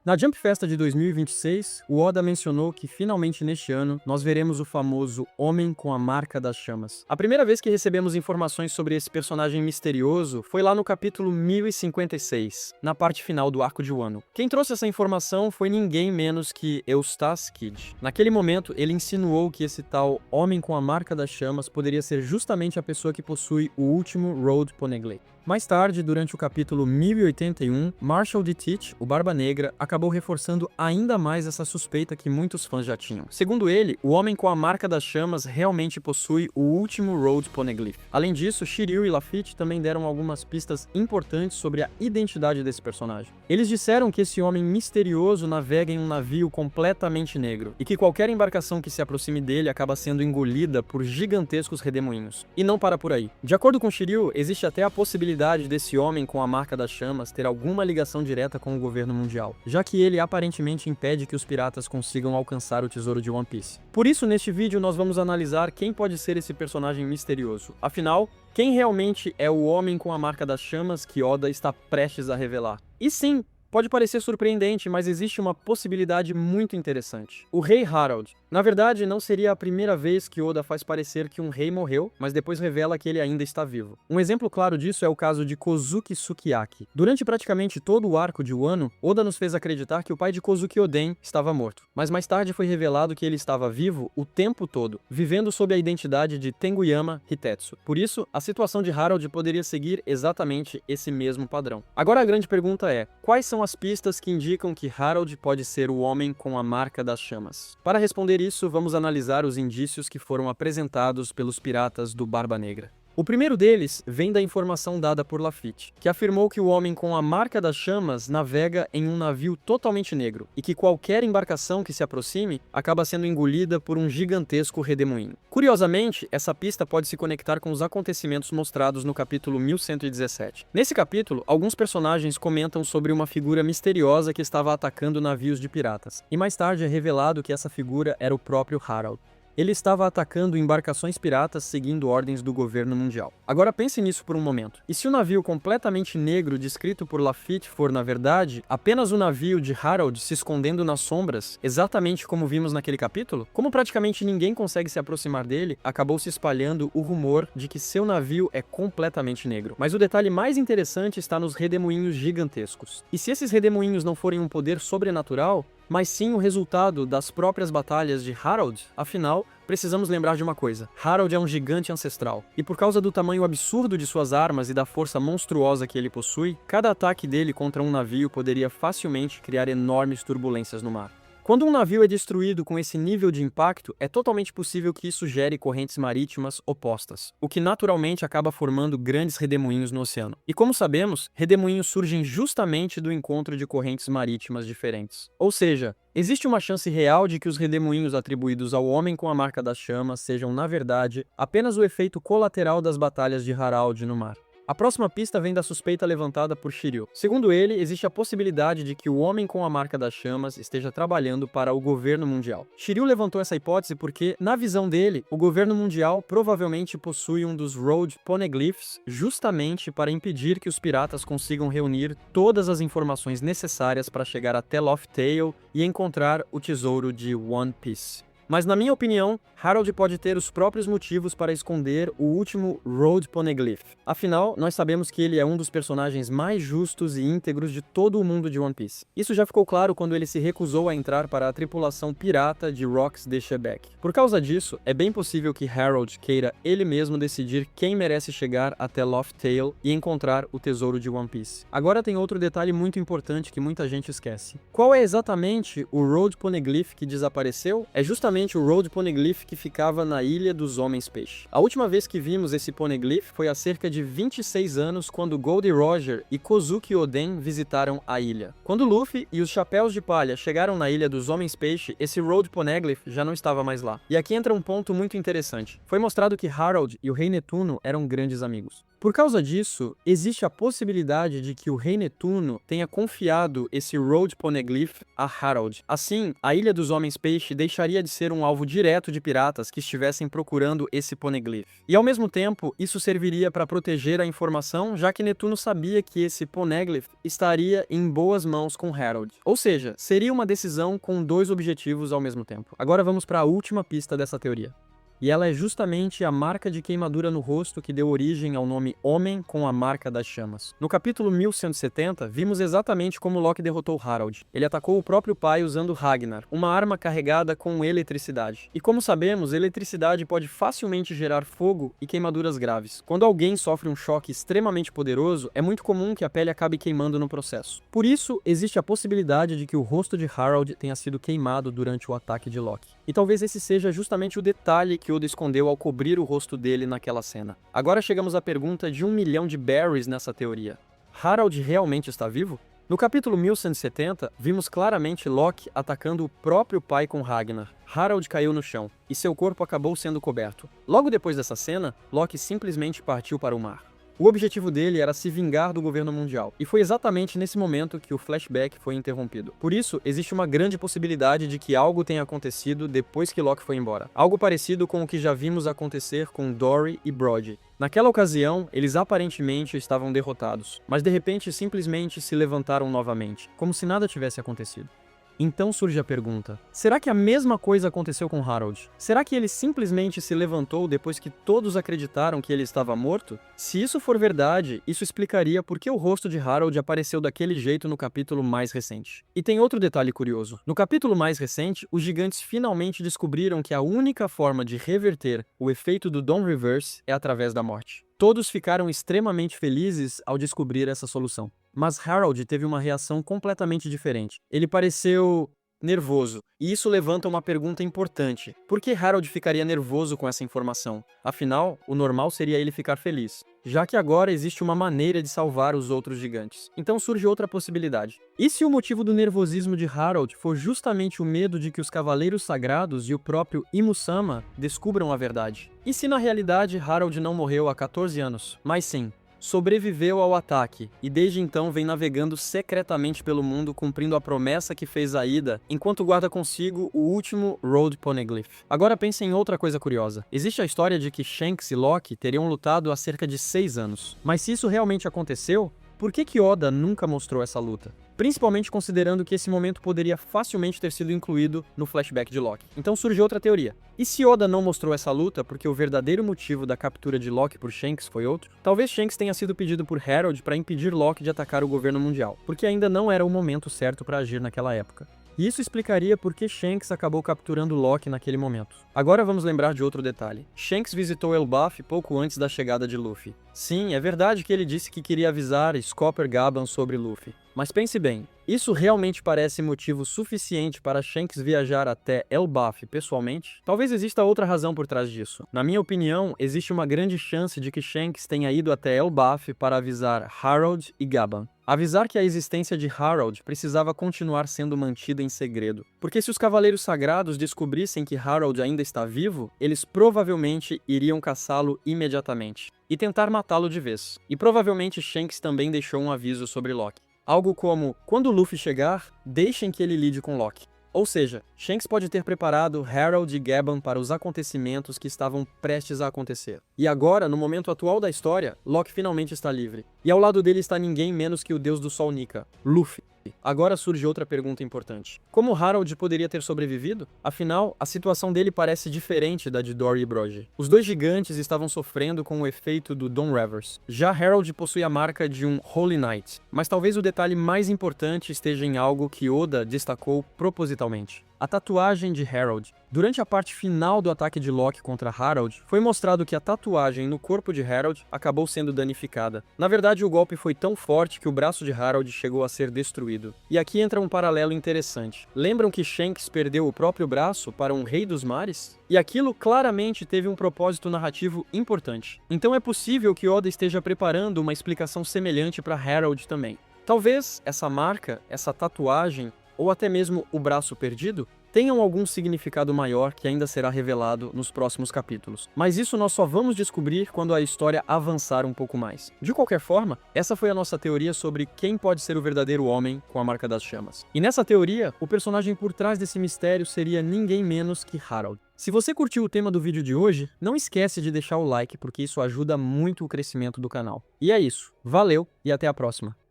Na Jump Festa de 2026, o Oda mencionou que finalmente neste ano nós veremos o famoso Homem com a Marca das Chamas. A primeira vez que recebemos informações sobre esse personagem misterioso foi lá no capítulo 1056, na parte final do arco de Wano. Quem trouxe essa informação foi ninguém menos que Eustace Kid. Naquele momento, ele insinuou que esse tal Homem com a Marca das Chamas poderia ser justamente a pessoa que possui o último Road Poneglyph. Mais tarde, durante o capítulo 1081, Marshall D. Teach, o Barba Negra, acabou reforçando ainda mais essa suspeita que muitos fãs já tinham. Segundo ele, o Homem com a Marca das Chamas realmente possui o último Road Poneglyph. Além disso, Shiryu e Lafitte também deram algumas pistas importantes sobre a identidade desse personagem. Eles disseram que esse homem misterioso navega em um navio completamente negro, e que qualquer embarcação que se aproxime dele acaba sendo engolida por gigantescos redemoinhos. E não para por aí. De acordo com Shiryu, existe até a possibilidade desse homem com a Marca das Chamas ter alguma ligação direta com o governo mundial, já que ele aparentemente impede que os piratas consigam alcançar o tesouro de One Piece. Por isso, neste vídeo, nós vamos analisar quem pode ser esse personagem misterioso. Afinal, quem realmente é o Homem com a Marca das Chamas que Oda está prestes a revelar? E sim, pode parecer surpreendente, mas existe uma possibilidade muito interessante. O Rei Harald. Na verdade, não seria a primeira vez que Oda faz parecer que um rei morreu, mas depois revela que ele ainda está vivo. Um exemplo claro disso é o caso de Kozuki Sukiyaki. Durante praticamente todo o arco de Wano, Oda nos fez acreditar que o pai de Kozuki Oden estava morto. Mas mais tarde foi revelado que ele estava vivo o tempo todo, vivendo sob a identidade de Tenguyama Hitetsu. Por isso, a situação de Harald poderia seguir exatamente esse mesmo padrão. Agora a grande pergunta é, quais são as pistas que indicam que Harald pode ser o homem com a Marca das Chamas? Para responder isso, vamos analisar os indícios que foram apresentados pelos piratas do Barba Negra. O primeiro deles vem da informação dada por Lafitte, que afirmou que o Homem com a Marca das Chamas navega em um navio totalmente negro, e que qualquer embarcação que se aproxime acaba sendo engolida por um gigantesco redemoinho. Curiosamente, essa pista pode se conectar com os acontecimentos mostrados no capítulo 1117. Nesse capítulo, alguns personagens comentam sobre uma figura misteriosa que estava atacando navios de piratas, e mais tarde é revelado que essa figura era o próprio Harald. Ele estava atacando embarcações piratas seguindo ordens do governo mundial. Agora pense nisso por um momento. E se o navio completamente negro descrito por Lafitte for, na verdade, apenas o navio de Harald se escondendo nas sombras, exatamente como vimos naquele capítulo? Como praticamente ninguém consegue se aproximar dele, acabou se espalhando o rumor de que seu navio é completamente negro. Mas o detalhe mais interessante está nos redemoinhos gigantescos. E se esses redemoinhos não forem um poder sobrenatural, mas sim o resultado das próprias batalhas de Harald? Afinal, precisamos lembrar de uma coisa. Harald é um gigante ancestral, e por causa do tamanho absurdo de suas armas e da força monstruosa que ele possui, cada ataque dele contra um navio poderia facilmente criar enormes turbulências no mar. Quando um navio é destruído com esse nível de impacto, é totalmente possível que isso gere correntes marítimas opostas, o que naturalmente acaba formando grandes redemoinhos no oceano. E como sabemos, redemoinhos surgem justamente do encontro de correntes marítimas diferentes. Ou seja, existe uma chance real de que os redemoinhos atribuídos ao Homem com a Marca das Chamas sejam, na verdade, apenas o efeito colateral das batalhas de Harald no mar. A próxima pista vem da suspeita levantada por Shiryu. Segundo ele, existe a possibilidade de que o Homem com a Marca das Chamas esteja trabalhando para o governo mundial. Shiryu levantou essa hipótese porque, na visão dele, o governo mundial provavelmente possui um dos Road Poneglyphs justamente para impedir que os piratas consigam reunir todas as informações necessárias para chegar até Laugh Tale e encontrar o tesouro de One Piece. Mas na minha opinião, Harald pode ter os próprios motivos para esconder o último Road Poneglyph. Afinal, nós sabemos que ele é um dos personagens mais justos e íntegros de todo o mundo de One Piece. Isso já ficou claro quando ele se recusou a entrar para a tripulação pirata de Rocks de Shebeck. Por causa disso, é bem possível que Harald queira ele mesmo decidir quem merece chegar até Laugh Tale e encontrar o tesouro de One Piece. Agora tem outro detalhe muito importante que muita gente esquece. Qual é exatamente o Road Poneglyph que desapareceu? É justamente o Road Poneglyph que ficava na Ilha dos Homens-Peixe. A última vez que vimos esse Poneglyph foi há cerca de 26 anos, quando Goldie Roger e Kozuki Oden visitaram a ilha. Quando Luffy e os Chapéus de Palha chegaram na Ilha dos Homens-Peixe, esse Road Poneglyph já não estava mais lá. E aqui entra um ponto muito interessante. Foi mostrado que Harald e o Rei Netuno eram grandes amigos. Por causa disso, existe a possibilidade de que o rei Netuno tenha confiado esse Road Poneglyph a Harald. Assim, a Ilha dos Homens-Peixe deixaria de ser um alvo direto de piratas que estivessem procurando esse Poneglyph. E ao mesmo tempo, isso serviria para proteger a informação, já que Netuno sabia que esse Poneglyph estaria em boas mãos com Harald. Ou seja, seria uma decisão com dois objetivos ao mesmo tempo. Agora vamos para a última pista dessa teoria. E ela é justamente a marca de queimadura no rosto que deu origem ao nome Homem com a Marca das Chamas. No capítulo 1170, vimos exatamente como Loki derrotou Harald. Ele atacou o próprio pai usando Ragnar, uma arma carregada com eletricidade. E como sabemos, eletricidade pode facilmente gerar fogo e queimaduras graves. Quando alguém sofre um choque extremamente poderoso, é muito comum que a pele acabe queimando no processo. Por isso, existe a possibilidade de que o rosto de Harald tenha sido queimado durante o ataque de Loki. E talvez esse seja justamente o detalhe que Oda escondeu ao cobrir o rosto dele naquela cena. Agora chegamos à pergunta de 1 milhão de berries nessa teoria. Harald realmente está vivo? No capítulo 1170, vimos claramente Loki atacando o próprio pai com Ragnar. Harald caiu no chão, e seu corpo acabou sendo coberto. Logo depois dessa cena, Loki simplesmente partiu para o mar. O objetivo dele era se vingar do governo mundial, e foi exatamente nesse momento que o flashback foi interrompido. Por isso, existe uma grande possibilidade de que algo tenha acontecido depois que Loki foi embora. Algo parecido com o que já vimos acontecer com Dory e Brody. Naquela ocasião, eles aparentemente estavam derrotados, mas de repente simplesmente se levantaram novamente, como se nada tivesse acontecido. Então surge a pergunta: será que a mesma coisa aconteceu com Harald? Será que ele simplesmente se levantou depois que todos acreditaram que ele estava morto? Se isso for verdade, isso explicaria por que o rosto de Harald apareceu daquele jeito no capítulo mais recente. E tem outro detalhe curioso. No capítulo mais recente, os gigantes finalmente descobriram que a única forma de reverter o efeito do Dawn Reverse é através da morte. Todos ficaram extremamente felizes ao descobrir essa solução. Mas Harald teve uma reação completamente diferente. Ele pareceu nervoso. E isso levanta uma pergunta importante. Por que Harald ficaria nervoso com essa informação? Afinal, o normal seria ele ficar feliz, já que agora existe uma maneira de salvar os outros gigantes. Então surge outra possibilidade. E se o motivo do nervosismo de Harald for justamente o medo de que os Cavaleiros Sagrados e o próprio Imu-sama descubram a verdade? E se na realidade Harald não morreu há 14 anos, mas sim sobreviveu ao ataque e desde então vem navegando secretamente pelo mundo cumprindo a promessa que fez a Ida, enquanto guarda consigo o último Road Poneglyph. Agora pense em outra coisa curiosa. Existe a história de que Shanks e Loki teriam lutado há cerca de 6 anos. Mas se isso realmente aconteceu, por que Oda nunca mostrou essa luta? Principalmente considerando que esse momento poderia facilmente ter sido incluído no flashback de Loki. Então surge outra teoria. E se Oda não mostrou essa luta porque o verdadeiro motivo da captura de Loki por Shanks foi outro? Talvez Shanks tenha sido pedido por Harald para impedir Loki de atacar o governo mundial, porque ainda não era o momento certo para agir naquela época. E isso explicaria por que Shanks acabou capturando Loki naquele momento. Agora vamos lembrar de outro detalhe. Shanks visitou Elbaf pouco antes da chegada de Luffy. Sim, é verdade que ele disse que queria avisar Scopper Gaban sobre Luffy. Mas pense bem, isso realmente parece motivo suficiente para Shanks viajar até Elbaf pessoalmente? Talvez exista outra razão por trás disso. Na minha opinião, existe uma grande chance de que Shanks tenha ido até Elbaf para avisar Harald e Gaban. Avisar que a existência de Harald precisava continuar sendo mantida em segredo. Porque se os Cavaleiros Sagrados descobrissem que Harald ainda está vivo, eles provavelmente iriam caçá-lo imediatamente e tentar matá-lo de vez. E provavelmente Shanks também deixou um aviso sobre Loki. Algo como, quando Luffy chegar, deixem que ele lide com Loki. Ou seja, Shanks pode ter preparado Harald e Gaban para os acontecimentos que estavam prestes a acontecer. E agora, no momento atual da história, Loki finalmente está livre. E ao lado dele está ninguém menos que o deus do Sol Nika, Luffy. Agora surge outra pergunta importante. Como Harald poderia ter sobrevivido? Afinal, a situação dele parece diferente da de Dory e Brody. Os dois gigantes estavam sofrendo com o efeito do Dawn Reverse. Já Harald possui a marca de um Holy Knight. Mas talvez o detalhe mais importante esteja em algo que Oda destacou propositalmente. A tatuagem de Harald. Durante a parte final do ataque de Loki contra Harald, foi mostrado que a tatuagem no corpo de Harald acabou sendo danificada. Na verdade, o golpe foi tão forte que o braço de Harald chegou a ser destruído. E aqui entra um paralelo interessante. Lembram que Shanks perdeu o próprio braço para um rei dos mares? E aquilo claramente teve um propósito narrativo importante. Então é possível que Oda esteja preparando uma explicação semelhante para Harald também. Talvez essa marca, essa tatuagem, ou até mesmo o braço perdido, tenham algum significado maior que ainda será revelado nos próximos capítulos. Mas isso nós só vamos descobrir quando a história avançar um pouco mais. De qualquer forma, essa foi a nossa teoria sobre quem pode ser o verdadeiro homem com a marca das chamas. E nessa teoria, o personagem por trás desse mistério seria ninguém menos que Harald. Se você curtiu o tema do vídeo de hoje, não esquece de deixar o like, porque isso ajuda muito o crescimento do canal. E é isso, valeu e até a próxima!